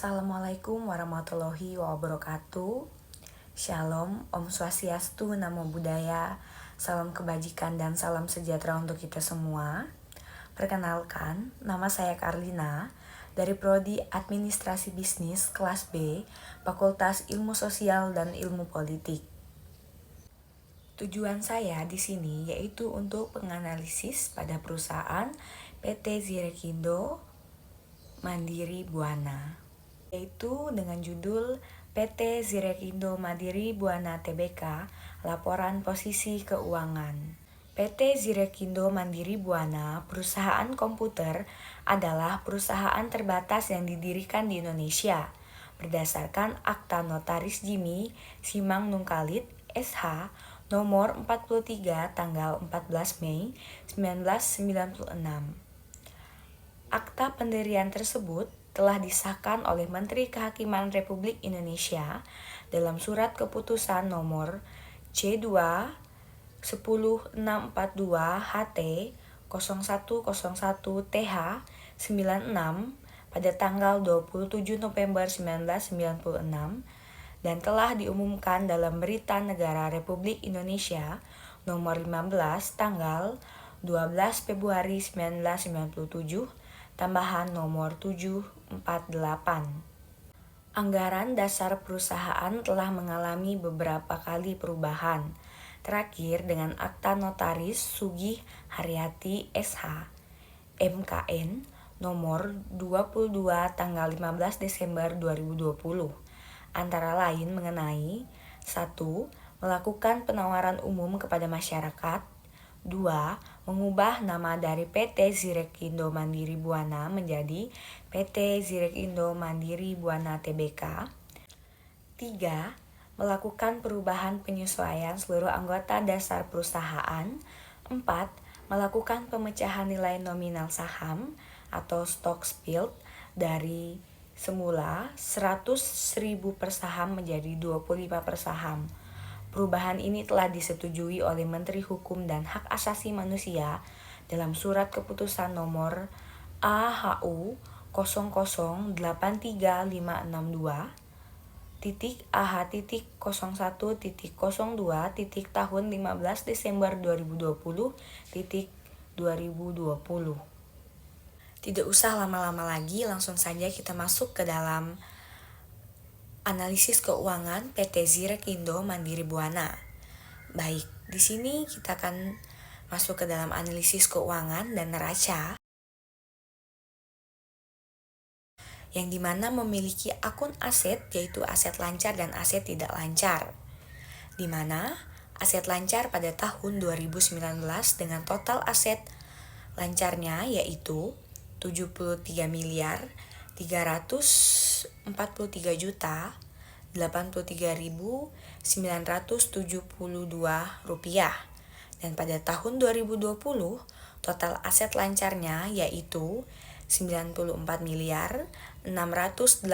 Assalamualaikum warahmatullahi wabarakatuh. Shalom, Om Swastiastu, Namo Buddhaya, salam kebajikan dan salam sejahtera untuk kita semua. Perkenalkan, nama saya Karlina dari Prodi Administrasi Bisnis kelas B, Fakultas Ilmu Sosial dan Ilmu Politik. Tujuan saya di sini yaitu untuk penganalisis pada perusahaan PT Zirekindo Mandiri Buana, yaitu dengan judul PT Zirekindo Mandiri Buana Tbk, Laporan Posisi Keuangan. PT Zirekindo Mandiri Buana, perusahaan komputer, adalah perusahaan terbatas yang didirikan di Indonesia berdasarkan Akta Notaris Jimmy Simang Nungkalit SH nomor 43 tanggal 14 Mei 1996. Akta pendirian tersebut telah disahkan oleh Menteri Kehakiman Republik Indonesia dalam Surat Keputusan nomor C2 10642 HT 0101 TH 96 pada tanggal 27 November 1996 dan telah diumumkan dalam Berita Negara Republik Indonesia nomor 15 tanggal 12 Februari 1997 tambahan nomor 748. Anggaran dasar perusahaan telah mengalami beberapa kali perubahan. Terakhir dengan Akta Notaris Sugih Haryati SH MKN nomor 22 tanggal 15 Desember 2020. Antara lain mengenai 1. Melakukan penawaran umum kepada masyarakat. 2. Mengubah nama dari PT Zirekindo Mandiri Buana menjadi PT Zirekindo Mandiri Buana Tbk. 3. Melakukan perubahan penyesuaian seluruh anggota dasar perusahaan. 4. Melakukan pemecahan nilai nominal saham atau stock split dari semula 100.000 per saham menjadi 25 per saham. Perubahan ini telah disetujui oleh Menteri Hukum dan Hak Asasi Manusia dalam Surat Keputusan nomor AHU 0083562 AH.01.02 tahun 15 Desember 2020 2020. Tidak usah lama-lama lagi, langsung saja kita masuk ke dalam analisis keuangan PT Zirekindo Mandiri Buana. Baik, di sini kita akan masuk ke dalam analisis keuangan dan neraca, yang dimana memiliki akun aset yaitu aset lancar dan aset tidak lancar. Dimana aset lancar pada tahun 2019 dengan total aset lancarnya yaitu 73 miliar 343 juta 83.972 rupiah. Dan pada tahun 2020 total aset lancarnya yaitu 94 miliar 688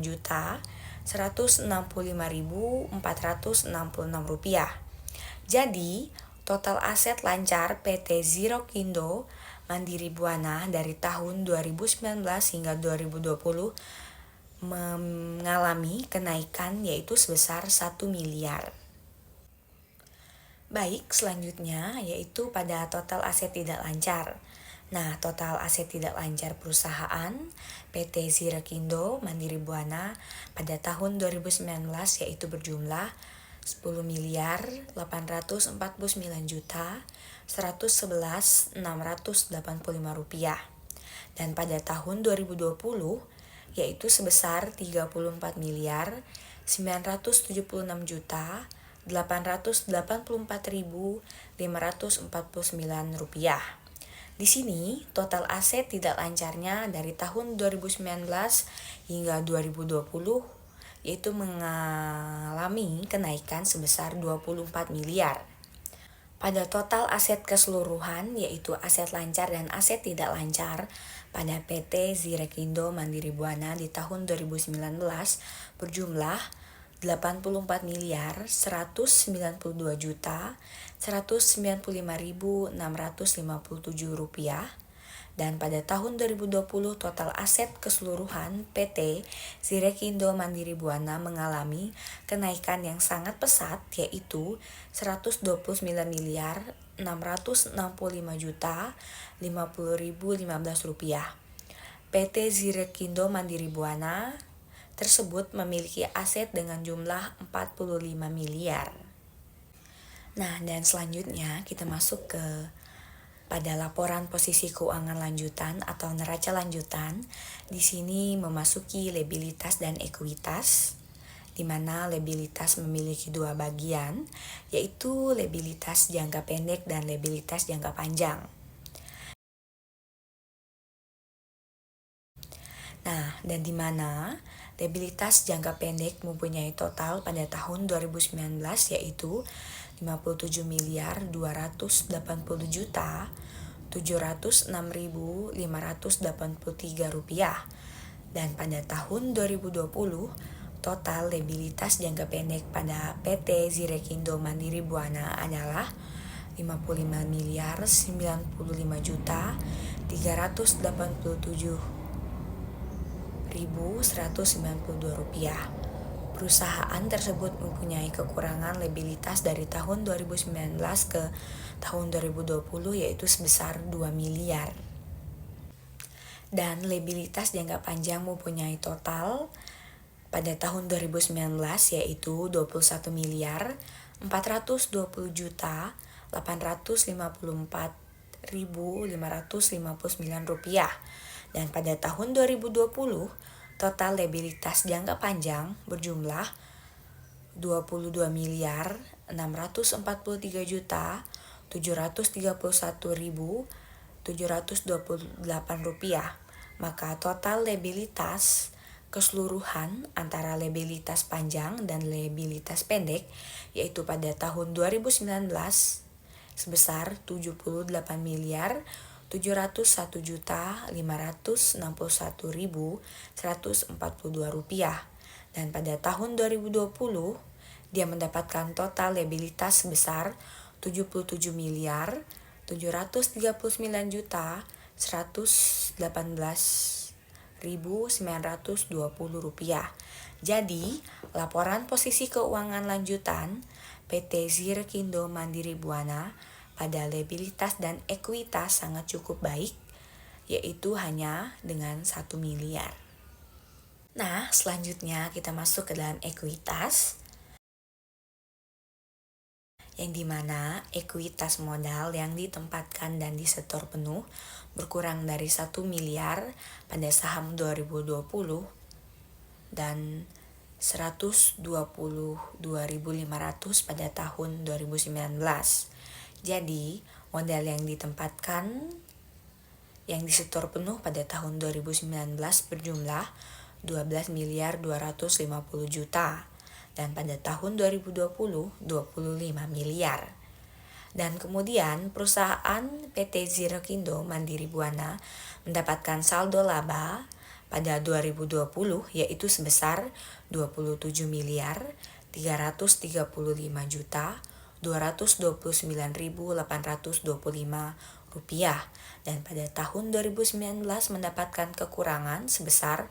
juta 165.466 rupiah. Jadi total aset lancar PT Zirekindo Mandiri Buana dari tahun 2019 hingga 2020 mengalami kenaikan yaitu sebesar 1 miliar. Baik, selanjutnya yaitu pada total aset tidak lancar. Nah, total aset tidak lancar perusahaan PT Zirekindo Mandiri Buana pada tahun 2019 yaitu berjumlah 10 miliar 849 juta 111.685 rupiah. Dan pada tahun 2020 yaitu sebesar 34 miliar 976 juta 884.549 rupiah. Di sini total aset tidak lancarnya dari tahun 2019 hingga 2020 yaitu mengalami kenaikan sebesar 24 miliar. Pada total aset keseluruhan yaitu aset lancar dan aset tidak lancar pada PT Zirekindo Mandiri Buana di tahun 2019 berjumlah 84 miliar 192 juta 195.657 rupiah. Dan pada tahun 2020 total aset keseluruhan PT Zirekindo Mandiri Buana mengalami kenaikan yang sangat pesat, yaitu 129 miliar 665 juta 50.015 rupiah. PT Zirekindo Mandiri Buana tersebut memiliki aset dengan jumlah 45 miliar. Nah, dan selanjutnya kita masuk ke pada laporan posisi keuangan lanjutan atau neraca lanjutan. Di sini memasuki liabilitas dan ekuitas, di mana liabilitas memiliki dua bagian, yaitu liabilitas jangka pendek dan liabilitas jangka panjang. Nah, dan di mana liabilitas jangka pendek mempunyai total pada tahun 2019 yaitu 57 miliar 280 juta 706.583 rupiah. Dan pada tahun 2020 total liabilitas jangka pendek pada PT Zirekindo Mandiri Buana adalah 55 miliar 95 juta 387.192 rupiah. Perusahaan tersebut mempunyai kekurangan liabilitas dari tahun 2019 ke tahun 2020 yaitu sebesar 2 miliar. Dan liabilitas jangka panjang mempunyai total pada tahun 2019 yaitu 21 miliar 420 juta 854.559 rupiah. Dan pada tahun 2020 total liabilitas jangka panjang berjumlah 22 miliar 643 juta 731.728 rupiah. Maka total liabilitas keseluruhan antara liabilitas panjang dan liabilitas pendek yaitu pada tahun 2019 sebesar 78 miliar 701 juta 561.142 rupiah. Dan pada tahun 2020 dia mendapatkan total liabilitas sebesar 77 miliar 739 juta 118.920 rupiah. Jadi, laporan posisi keuangan lanjutan PT Zirekindo Mandiri Buana pada liabilitas dan ekuitas sangat cukup baik, yaitu hanya dengan 1 miliar. Nah, selanjutnya kita masuk ke dalam ekuitas, yang dimana ekuitas modal yang ditempatkan dan disetor penuh berkurang dari 1 miliar pada saham 2020 dan 122.500 pada tahun 2019. Jadi, modal yang ditempatkan yang disetor penuh pada tahun 2019 berjumlah 12 miliar 250 juta dan pada tahun 2020 25 miliar. Dan kemudian perusahaan PT Zirekindo Mandiri Buana mendapatkan saldo laba pada 2020 yaitu sebesar 27 miliar 335 juta 229.825 rupiah. Dan pada tahun 2019 mendapatkan kekurangan sebesar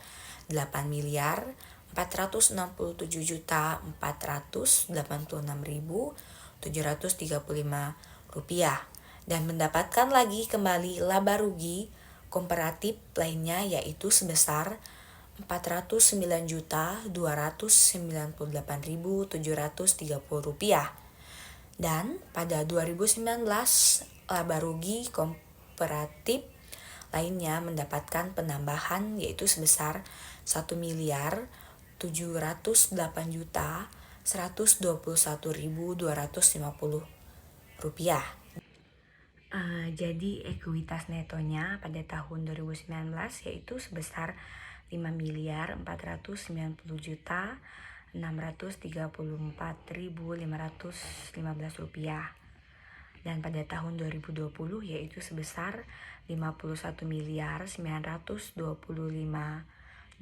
8 miliar 467 juta 486.735 rupiah. Dan mendapatkan lagi kembali laba rugi komparatif lainnya yaitu sebesar 409 juta 298.730 rupiah. Dan pada 2019 laba rugi komparatif lainnya mendapatkan penambahan yaitu sebesar 1 miliar 708 juta 121.250 rupiah. Jadi ekuitas netonya pada tahun 2019 yaitu sebesar 5 miliar 490 juta 634.515 rupiah. Dan pada tahun 2020 yaitu sebesar 51 miliar 925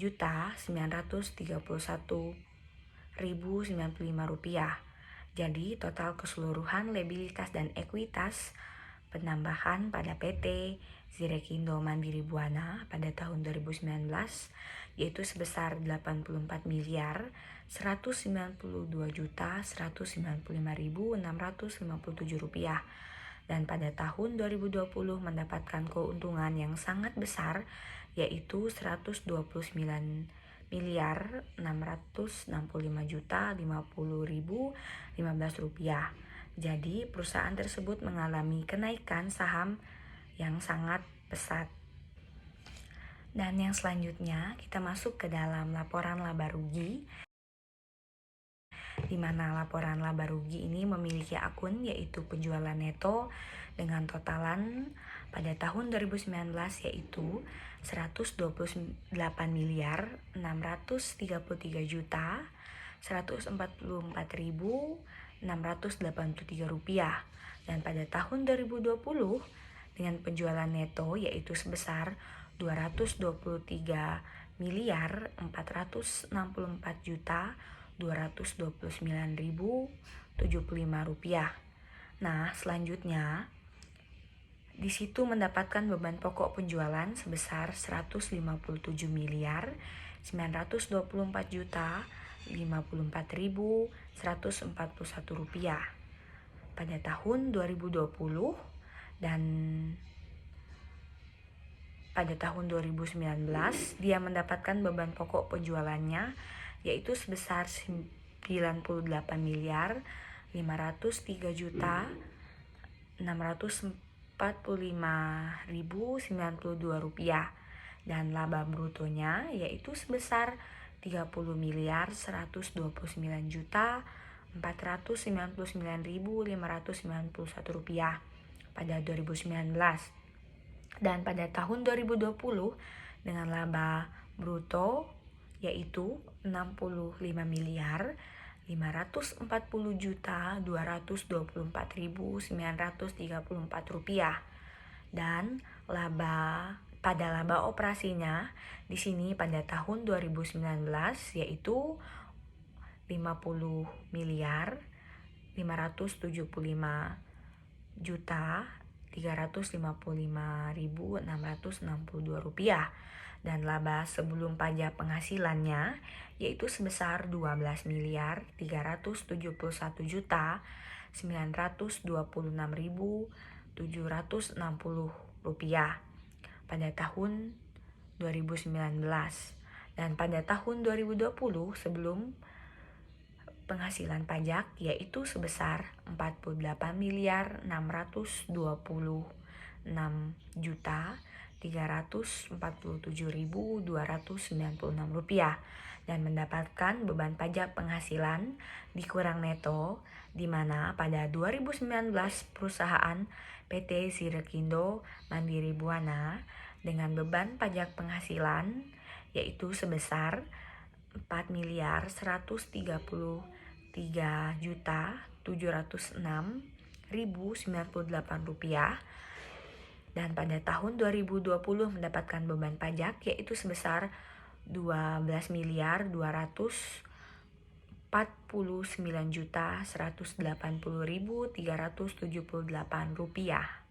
juta 931.095 rupiah. Jadi total keseluruhan liabilitas dan ekuitas penambahan pada PT Zirekindo Mandiri Buana pada tahun 2019 yaitu sebesar 84 miliar 192.195.657 rupiah, dan pada tahun 2020 mendapatkan keuntungan yang sangat besar yaitu 129 miliar 665.050.015 rupiah. Jadi perusahaan tersebut mengalami kenaikan saham yang sangat pesat. Dan yang selanjutnya kita masuk ke dalam laporan laba rugi, di mana laporan laba rugi ini memiliki akun yaitu penjualan neto dengan totalan pada tahun 2019 yaitu 128 miliar 634.144.683 rupiah, dan pada tahun 2020 dengan penjualan neto yaitu sebesar 223 miliar 464.229.075 rupiah. Nah, selanjutnya di situ mendapatkan beban pokok penjualan sebesar 157 miliar 924.054.141 rupiah pada tahun 2020, dan pada tahun 2019 dia mendapatkan beban pokok penjualannya yaitu sebesar 98 miliar 503.645.092 rupiah, dan laba brutonya yaitu sebesar 30 miliar 129.499.591 rupiah pada 2019. Dan pada tahun 2020 dengan laba bruto yaitu 65 miliar 540.224.934 rupiah, dan pada laba operasinya di sini pada tahun 2019 yaitu 50 miliar 575.355.662 rupiah, dan laba sebelum pajak penghasilannya yaitu sebesar 12 miliar 371.926.760 rupiah pada tahun 2019, dan pada tahun 2020 sebelum penghasilan pajak yaitu sebesar 48 miliar 626.347.296 rupiah, dan mendapatkan beban pajak penghasilan dikurang neto, di mana pada 2019 perusahaan PT Zirekindo Mandiri Buana dengan beban pajak penghasilan yaitu sebesar 4 miliar 133.706.098 rupiah, dan pada tahun 2020 mendapatkan beban pajak yaitu sebesar 12 miliar 249.180.378 rupiah.